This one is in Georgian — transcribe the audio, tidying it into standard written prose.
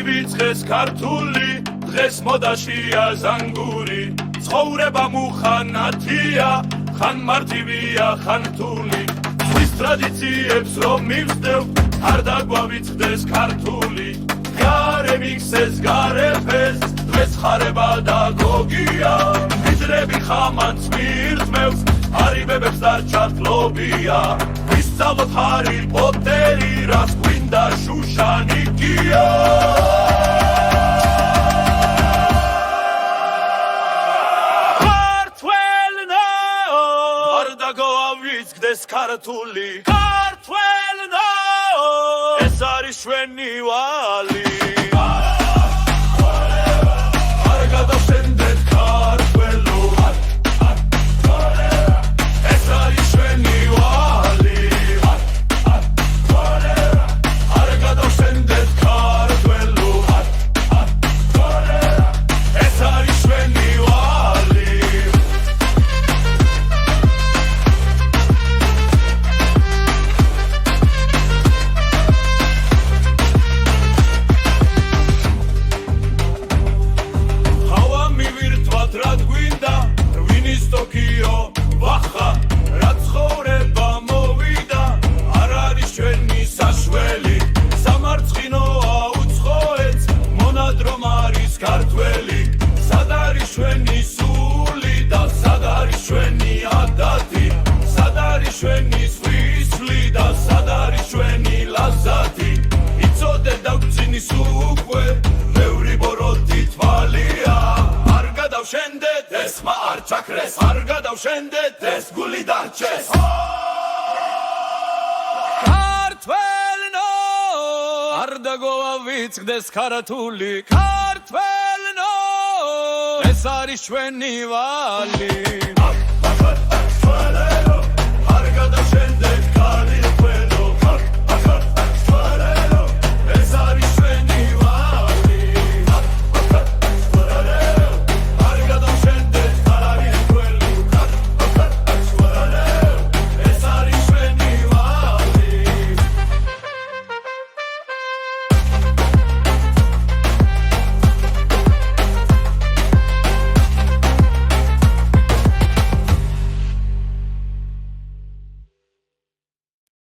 Ivitzes kartuli, დღეს მოდაშია ზანგური, ცხოვრება მუხანათია, ხან მარტივია, ხან რთული, ის ტრადიციებს რომ მივსდევ, არ დაგვავიწყდეს ქართული, გარე მიქსეს, გარე ფეს, დღეს ხარება და გოგია, მიდრები ხამანს მირთმევს, არიბებებს დარჩათ ლობია, ვისწავლოთ ჰარი პოტერი, რას გვინდა შუშანიკია. This kartuli kartvelno es არის ჩვენი ვალი არ გადავშენდეთ ქართველო ეს არის ჩვენი ვალი არ გადავშენდეთ ქართველო ეს არის ჩვენი ვალი ჩვენი სვისლი და სად არის ჩვენი ლაზათი იცოდე დავწინის უკვე ბევრი ბოროტი თვალია არ გადავშენდეთ ეს მა არ ჩაქრეს არ გადავშენდეთ ეს გული დარჩეს ქართველნო არ დაგვავიწყდეს ქართული ქართველნო ეს არის ჩვენი ვალი